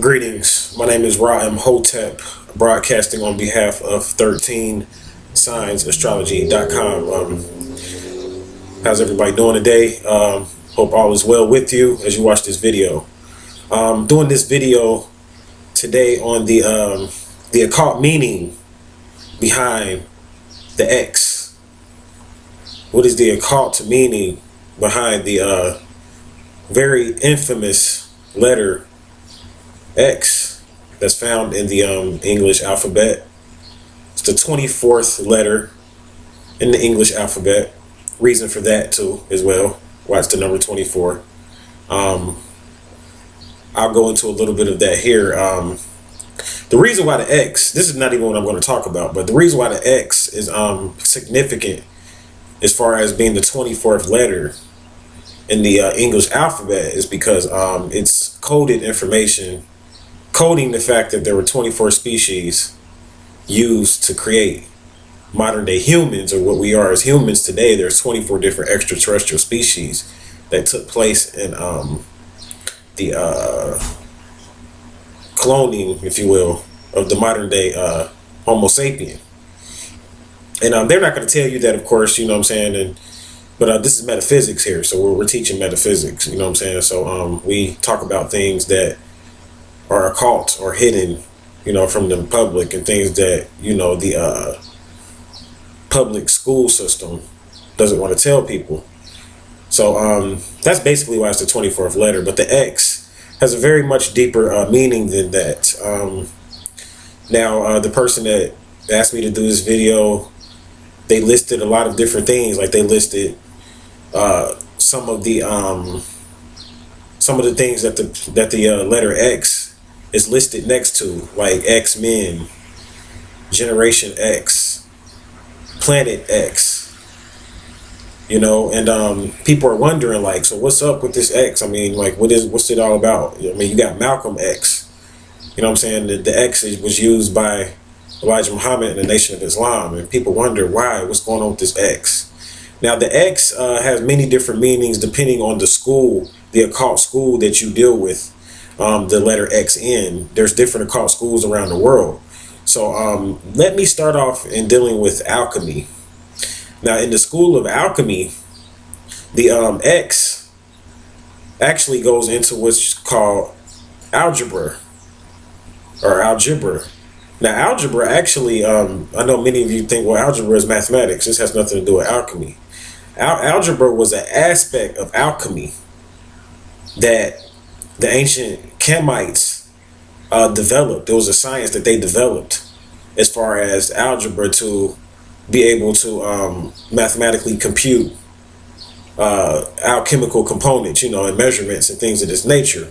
Greetings. My name is Ra Hotep, broadcasting on behalf of 13signsastrology.com. How's everybody doing today? Hope all is well with you as you watch this video. Doing this video today on the occult meaning behind the X. What is the occult meaning behind the very infamous letter X that's found in the English alphabet? It's the 24th letter in the English alphabet. Reason for that too as well, why it's the number 24. I'll go into a little bit of that here. The reason why the X, this is not even what I'm going to talk about, but the reason why the X is significant as far as being the 24th letter in the English alphabet is because it's coded information, coding the fact that there were 24 species used to create modern day humans, or what we are as humans today. There's 24 different extraterrestrial species that took place in the cloning, if you will, of the modern day Homo sapien. And they're not going to tell you that, of course, you know what I'm saying, but this is metaphysics here, so we're teaching metaphysics, you know what I'm saying. So we talk about things that are occult or hidden, you know, from the public, and things that, you know, the public school system doesn't want to tell people. So that's basically why it's the 24th letter. But the X has a very much deeper meaning than that. Now, the person that asked me to do this video, they listed a lot of different things. Like they listed some of the things that the letter X is listed next to, like X-Men, Generation X, Planet X, you know, and people are wondering, like, so what's up with this X? I mean, like, what's it all about? I mean, you got Malcolm X, you know what I'm saying? The X was used by Elijah Muhammad and the Nation of Islam, and people wonder why, what's going on with this X? Now, the X has many different meanings depending on the school, the occult school that you deal with. The letter X in. There's different occult schools around the world. So let me start off in dealing with alchemy. Now, in the school of alchemy, the X actually goes into what's called algebra or algebra. Now, algebra actually, I know many of you think, well, algebra is mathematics. This has nothing to do with alchemy. Algebra was an aspect of alchemy that the ancient Chemites developed. It was a science that they developed as far as algebra to be able to mathematically compute alchemical components, you know, and measurements and things of this nature.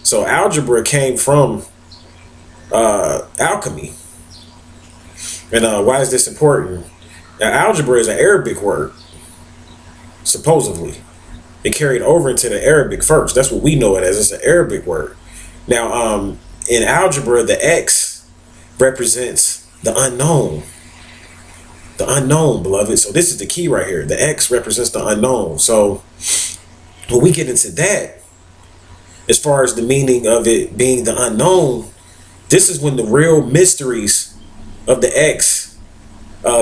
So algebra came from alchemy. And why is this important? Now, algebra is an Arabic word, supposedly. It carried over into the Arabic first. That's what we know it as. It's an Arabic word. Now, in algebra, the X represents the unknown. The unknown, beloved. So this is the key right here. The X represents the unknown. So when we get into that, as far as the meaning of it being the unknown, this is when the real mysteries of the X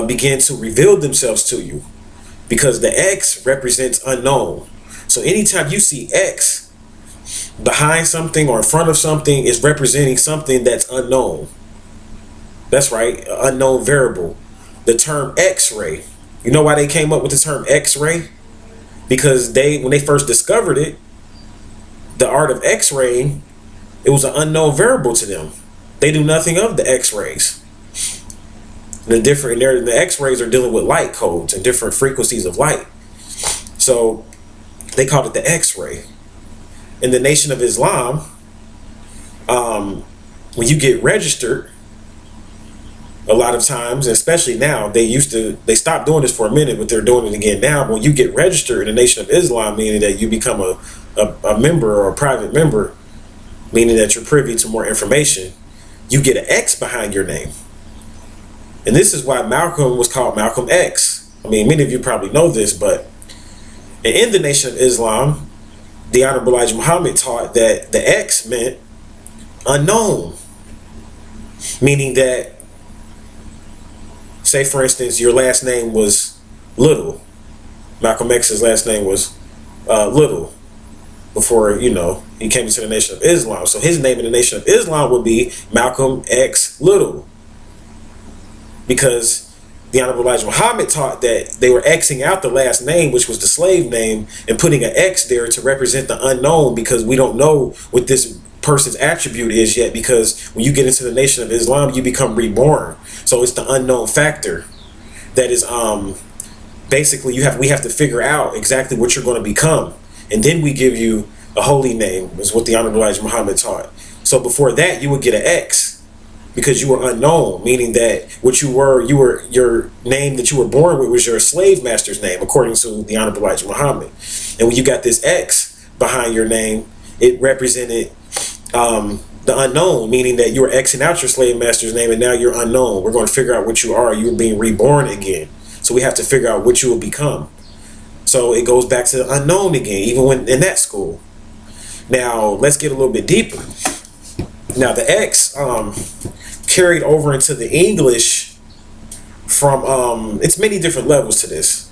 begin to reveal themselves to you, because the X represents unknown. So anytime you see X behind something or in front of something, it's representing something that's unknown. That's right, unknown variable. The term X-ray, you know why they came up with the term X-ray? Because when they first discovered it, the art of X-raying, it was an unknown variable to them. They knew nothing of the X-rays. The X-rays are dealing with light codes and different frequencies of light. So they called it the X-ray. In the Nation of Islam, when you get registered, a lot of times, especially now, they stopped doing this for a minute, but they're doing it again now. When you get registered in the Nation of Islam, meaning that you become a member or a private member, meaning that you're privy to more information, you get an X behind your name. And this is why Malcolm was called Malcolm X. I mean, many of you probably know this, but in the Nation of Islam, the Honorable Elijah Muhammad taught that the X meant unknown, meaning that, say for instance, your last name was Little. Malcolm X's last name was Little before, he came into the Nation of Islam. So his name in the Nation of Islam would be Malcolm X Little, because the Honorable Elijah Muhammad taught that they were Xing out the last name, which was the slave name, and putting an X there to represent the unknown, because we don't know what this person's attribute is yet, because when you get into the Nation of Islam, you become reborn. So it's the unknown factor that is basically we have to figure out exactly what you're going to become, and then we give you a holy name, is what the Honorable Elijah Muhammad taught. So before that, you would get an X, because you were unknown, meaning that what you were your name that you were born with was your slave master's name, according to the Honorable Elijah Muhammad. And when you got this X behind your name, it represented the unknown, meaning that you were Xing out your slave master's name, and now you're unknown. We're going to figure out what you are. You're being reborn again. So we have to figure out what you will become. So it goes back to the unknown again, even when in that school. Now let's get a little bit deeper. Now the X carried over into the English from it's many different levels to this.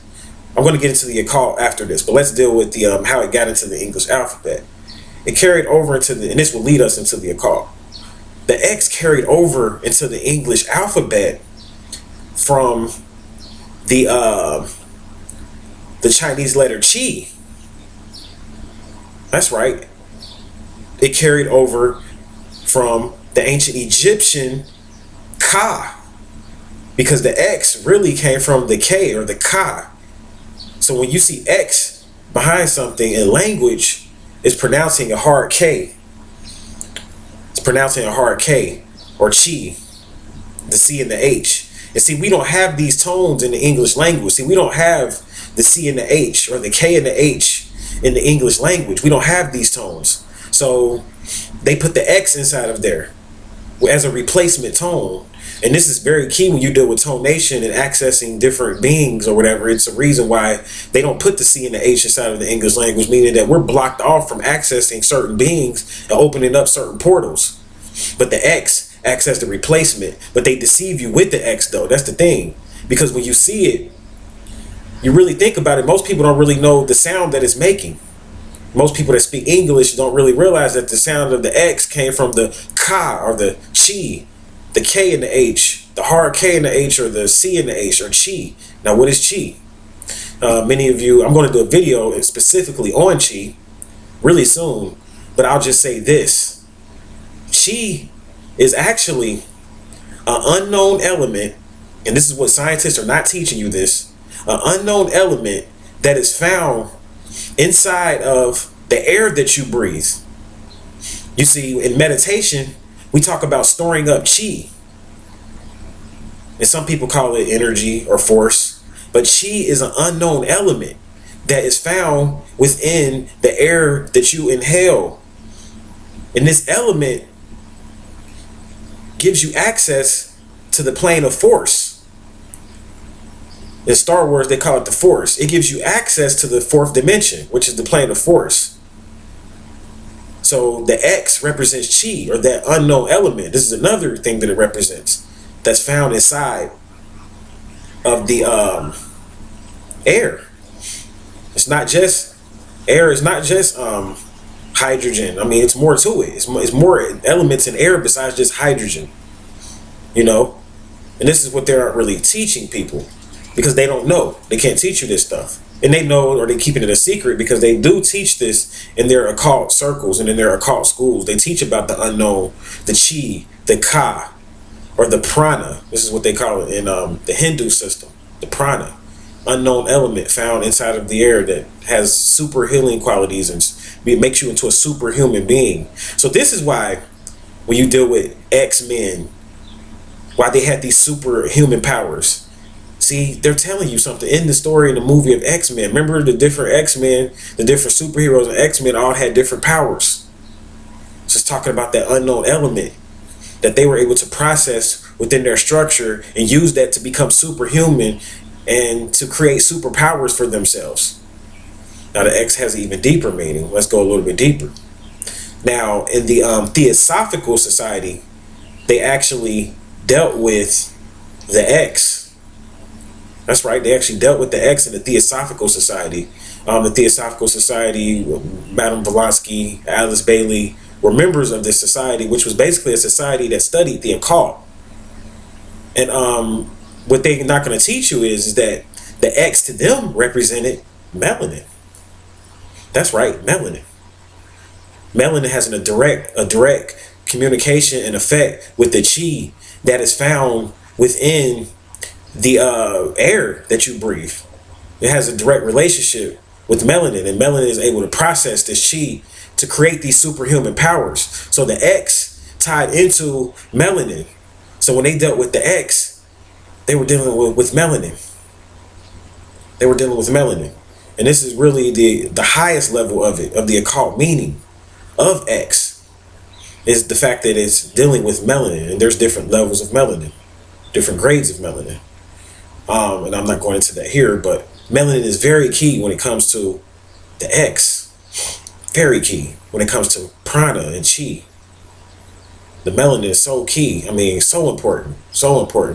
I'm going to get into the occult after this, but let's deal with the how it got into the English alphabet. It carried over into and this will lead us into the occult. The X carried over into the English alphabet from the Chinese letter Chi. That's right. It carried over from the ancient Egyptian Ka, because the X really came from the K or the Ka. So when you see X behind something in language, it's pronouncing a hard K. It's pronouncing a hard K, or Chi, the C and the H. And see, we don't have these tones in the English language. See, we don't have the C and the H or the K and the H in the English language. We don't have these tones. So they put the X inside of there as a replacement tone. And this is very key when you deal with tonation and accessing different beings or whatever. It's a reason why they don't put the C and the H inside of the English language, meaning that we're blocked off from accessing certain beings and opening up certain portals. But the X acts as the replacement. But they deceive you with the X, though. That's the thing. Because when you see it, you really think about it, most people don't really know the sound that it's making. Most people that speak English don't really realize that the sound of the X came from the Ka or the Chi, the K and the H, the hard K and the H, or the C and the H, or Chi. Now, what is Chi? Many of you, I'm going to do a video specifically on Chi really soon, but I'll just say this. Chi is actually an unknown element, and this is what scientists are not teaching you this, an unknown element that is found inside of the air that you breathe. You see, in meditation, we talk about storing up chi. And some people call it energy or force. But chi is an unknown element that is found within the air that you inhale. And this element gives you access to the plane of force. In Star Wars, they call it the Force. It gives you access to the fourth dimension, which is the plane of force. So the X represents Chi, or that unknown element. This is another thing that it represents that's found inside of the air. It's not just air. It's not just hydrogen. I mean, it's more to it. It's more elements in air besides just hydrogen. And this is what they're really teaching people. Because they don't know. They can't teach you this stuff. And they know, or they keep it a secret, because they do teach this in their occult circles and in their occult schools. They teach about the unknown, the Chi, the Ka, or the Prana. This is what they call it in the Hindu system. The Prana. Unknown element found inside of the air that has super healing qualities and it makes you into a superhuman being. So this is why when you deal with X-Men, why they had these superhuman powers. See, they're telling you something in the story in the movie of X-Men. Remember the different X-Men, the different superheroes and X-Men all had different powers. It's just talking about that unknown element that they were able to process within their structure and use that to become superhuman and to create superpowers for themselves. Now the X has an even deeper meaning. Let's go a little bit deeper. Now, in the Theosophical Society, they actually dealt with the X. That's right, they actually dealt with the X in the Theosophical Society. The Theosophical Society, Madame Blavatsky, Alice Bailey were members of this society, which was basically a society that studied the occult. And what they're not going to teach you is that the X to them represented melanin. That's right, melanin. Melanin has a direct communication and effect with the chi that is found within the air that you breathe. It has a direct relationship with melanin, and melanin is able to process this chi to create these superhuman powers. So the X tied into melanin. So when they dealt with the X, they were dealing with melanin. They were dealing with melanin. And this is really the highest level of it, of the occult meaning of X, is the fact that it's dealing with melanin. And there's different levels of melanin, different grades of melanin. And I'm not going into that here, but melanin is very key when it comes to the X. Very key when it comes to prana and chi. The melanin is so key. I mean, so important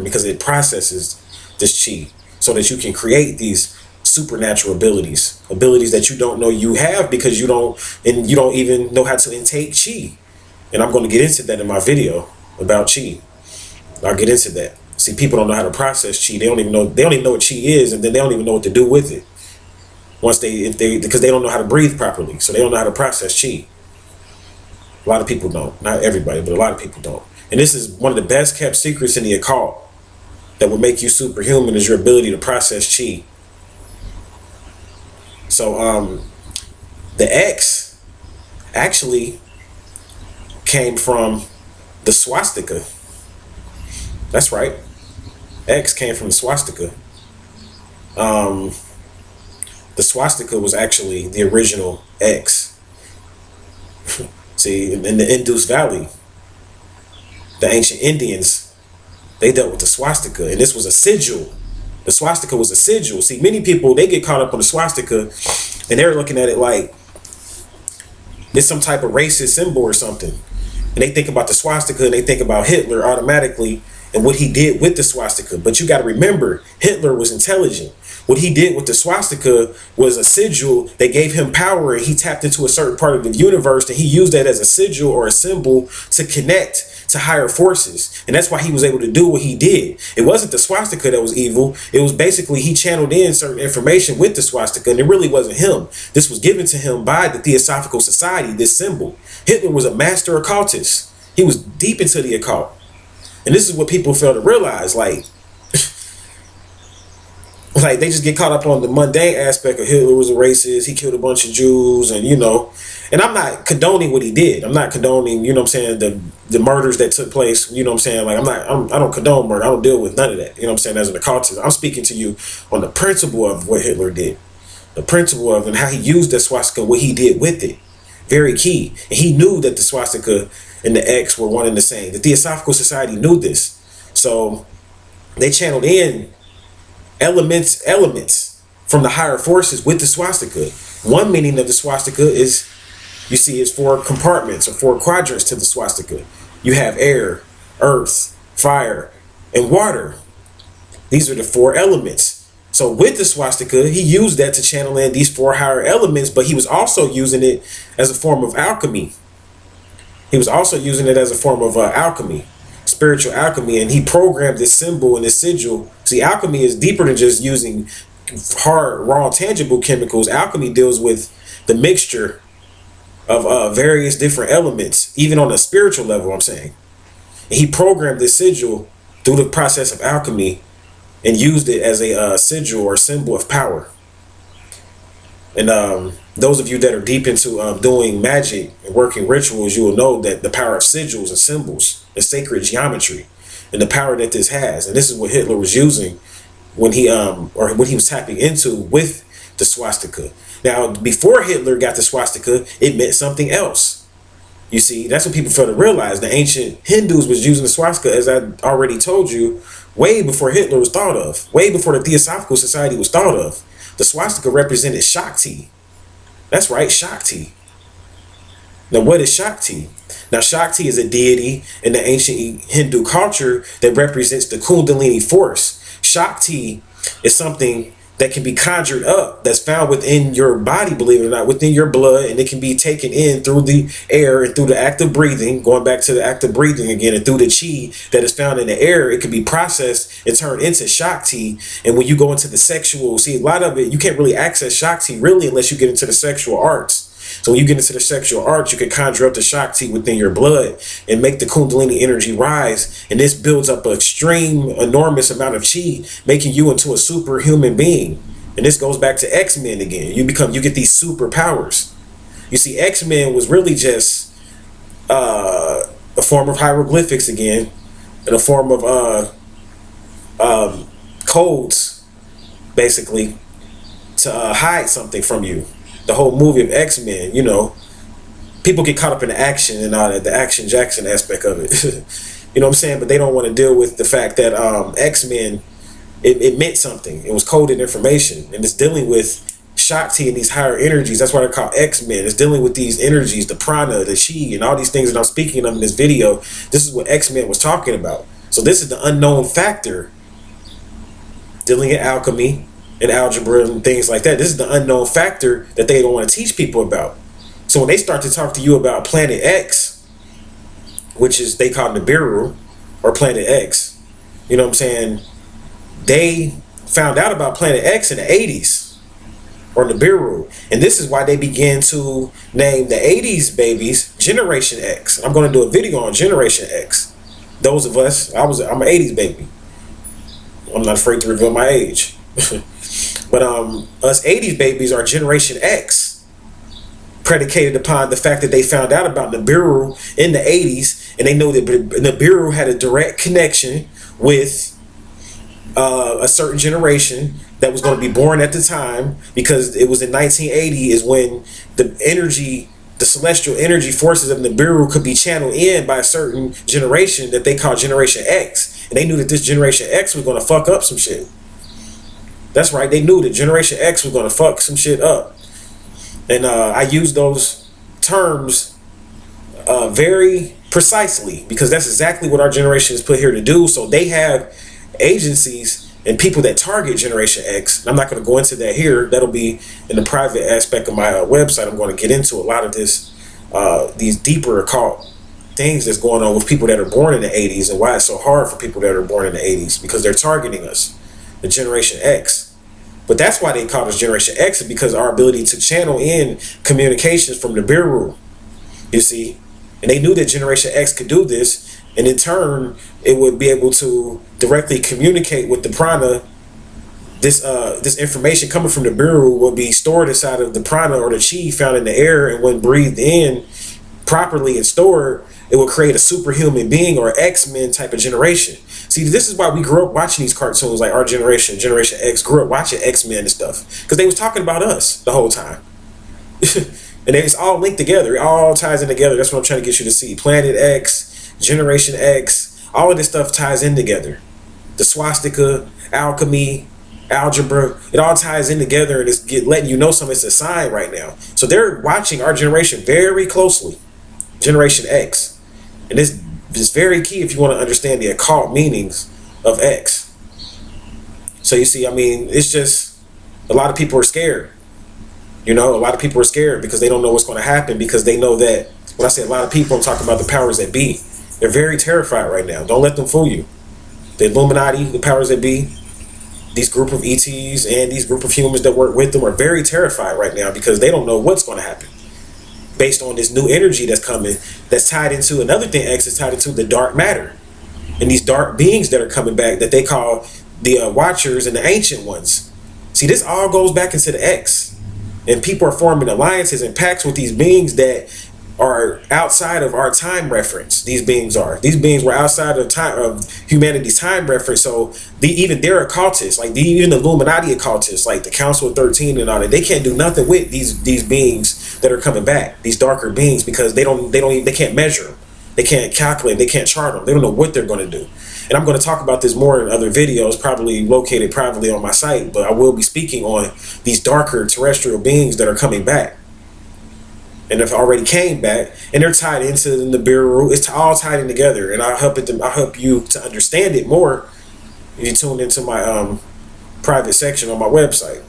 because it processes this chi so that you can create these supernatural abilities that you don't know you have because you don't even know how to intake chi. And I'm going to get into that in my video about chi. I'll get into that. See, people don't know how to process chi. They don't even know what chi is, and then they don't even know what to do with it. Because they don't know how to breathe properly, so they don't know how to process chi. A lot of people don't. Not everybody, but a lot of people don't. And this is one of the best kept secrets in the occult that will make you superhuman, is your ability to process chi. So the X actually came from the swastika. That's right. X came from the swastika. The swastika was actually the original X. See, in the Indus Valley, the ancient Indians, they dealt with the swastika, and this was a sigil. The swastika was a sigil. See, many people, they get caught up on the swastika, and they're looking at it like it's some type of racist symbol or something. And they think about the swastika, and they think about Hitler automatically and what he did with the swastika. But you got to remember, Hitler was intelligent. What he did with the swastika was a sigil that gave him power, and he tapped into a certain part of the universe, and he used that as a sigil or a symbol to connect to higher forces. And that's why he was able to do what he did. It wasn't the swastika that was evil. It was basically he channeled in certain information with the swastika, and it really wasn't him. This was given to him by the Theosophical Society, this symbol. Hitler was a master occultist. He was deep into the occult. And this is what people fail to realize. Like they just get caught up on the mundane aspect of Hitler was a racist. He killed a bunch of Jews, and and I'm not condoning what he did. I'm not condoning, what I'm saying, the murders that took place. What I'm saying, like I don't condone murder. I don't deal with none of that. What I'm saying, as an occultist, I'm speaking to you on the principle of what Hitler did, the principle of and how he used the swastika, what he did with it. Very key. And he knew that the swastika and the X were one and the same. The Theosophical Society knew this, so they channeled in elements from the higher forces with the swastika. One meaning of the swastika is, you see, it's 4 compartments or 4 quadrants to the swastika. You have air, earth, fire, and water. These are the 4 elements. So with the swastika, he used that to channel in these 4 higher elements, but he was also using it as a form of alchemy. He was also using it as a form of alchemy, spiritual alchemy, and he programmed this symbol and this sigil. See, alchemy is deeper than just using hard, raw, tangible chemicals. Alchemy deals with the mixture of various different elements, even on a spiritual level, I'm saying. And he programmed this sigil through the process of alchemy and used it as a sigil or symbol of power. And those of you that are deep into doing magic and working rituals, you will know that the power of sigils and symbols, the sacred geometry, and the power that this has. And this is what Hitler was using when he or what he was tapping into with the swastika. Now, before Hitler got the swastika, it meant something else. You see, that's what people fail to realize. The ancient Hindus was using the swastika, as I already told you, way before Hitler was thought of, way before the Theosophical Society was thought of. The swastika represented Shakti. That's right, Shakti. Now, what is Shakti? Now, Shakti is a deity in the ancient Hindu culture that represents the Kundalini force. Shakti is something that can be conjured up, that's found within your body, believe it or not, within your blood, and it can be taken in through the air and through the act of breathing, going back to the act of breathing again, and through the chi that is found in the air. It can be processed and turned into Shakti. And when you go into the sexual, see, a lot of it, you can't really access Shakti really unless you get into the sexual arts. So when you get into the sexual arts, you can conjure up the Shakti within your blood and make the Kundalini energy rise. And this builds up an extreme, enormous amount of chi, making you into a superhuman being. And this goes back to X-Men again. You get these superpowers. You see, X-Men was really just a form of hieroglyphics again, and a form of codes, basically, to hide something from you. The whole movie of X-Men, you know, people get caught up in the action and all that, the action Jackson aspect of it. You know what I'm saying? But they don't want to deal with the fact that X-Men, it meant something. It was coded information, and it's dealing with Shakti and these higher energies. That's why they're called X-Men. It's dealing with these energies, the prana, the chi, and all these things that I'm speaking of in this video. This is what X-Men was talking about. So this is the unknown factor, dealing in alchemy and algebra and things like that. This is the unknown factor that they don't want to teach people about. So when they start to talk to you about Planet X, which is they call Nibiru, or Planet X, you know what I'm saying? They found out about Planet X in the 80s, or Nibiru. And this is why they began to name the 80s babies Generation X. I'm going to do a video on Generation X. Those of us, I'm an 80s baby. I'm not afraid to reveal my age. But us 80s babies are Generation X, predicated upon the fact that they found out about Nibiru in the 80s, and they know that Nibiru had a direct connection with a certain generation that was going to be born at the time, because it was in 1980 is when the celestial energy forces of Nibiru could be channeled in by a certain generation that they call Generation X. And they knew that this Generation X was going to fuck up some shit. That's right, they knew that Generation X was going to fuck some shit up. And I use those terms very precisely, because that's exactly what our generation is put here to do. So they have agencies and people that target Generation X. I'm not going to go into that here. That'll be in the private aspect of my website. I'm going to get into a lot of this, these deeper occult things that's going on with people that are born in the 80s, and why it's so hard for people that are born in the 80s, because they're targeting us, the Generation X. But that's why they call us Generation X, because our ability to channel in communications from the Nibiru, you see. And they knew that Generation X could do this, and in turn, it would be able to directly communicate with the prana. This information coming from the Nibiru will be stored inside of the prana, or the chi found in the air, and when breathed in properly and stored, it will create a superhuman being, or X-Men type of generation. See, this is why we grew up watching these cartoons, like our generation, Generation X, grew up watching X-Men and stuff, because they was talking about us the whole time. And it's all linked together. It all ties in together. That's what I'm trying to get you to see. Planet X, Generation X, all of this stuff ties in together. The swastika, alchemy, algebra, it all ties in together, and it's letting you know something. It's a sign right now. So they're watching our generation very closely, Generation X. And this is very key if you want to understand the occult meanings of X. So you see, I mean, it's just, a lot of people are scared. You know, a lot of people are scared because they don't know what's going to happen, because they know that, when I say a lot of people, I'm talking about the powers that be. They're very terrified right now. Don't let them fool you. The Illuminati, the powers that be, these group of ETs and these group of humans that work with them are very terrified right now, because they don't know what's going to happen based on this new energy that's coming, that's tied into another thing. X is tied into the dark matter and these dark beings that are coming back, that they call the Watchers and the Ancient Ones. See, this all goes back into the X. And people are forming alliances and pacts with these beings that are outside of our time reference. These beings were outside of time, of humanity's time reference. So even they're occultists, like even the Illuminati occultists, like the Council of 13 and all that. They can't do nothing with these beings that are coming back, these darker beings, because they can't measure them, they can't calculate, they can't chart them, they don't know what they're going to do. And I'm going to talk about this more in other videos, probably located privately on my site, but I will be speaking on these darker terrestrial beings that are coming back. and have already came back, and they're tied into the Nibiru. It's all tied in together, and I help you to understand it more if you tune into my private section on my website.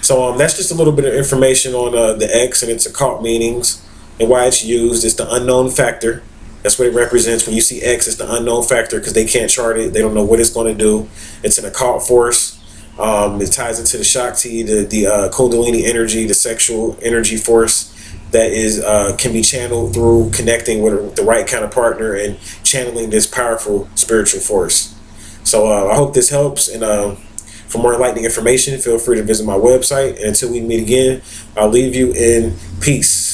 So that's just a little bit of information on the X and its occult meanings and why it's used. It's the unknown factor. That's what it represents. When you see X, it's the unknown factor because they can't chart it. They don't know what it's going to do. It's an occult force. It ties into the Shakti, the Kundalini energy, the sexual energy force that is can be channeled through connecting with the right kind of partner and channeling this powerful spiritual force. So I hope this helps. And for more enlightening information, feel free to visit my website. And until we meet again, I'll leave you in peace.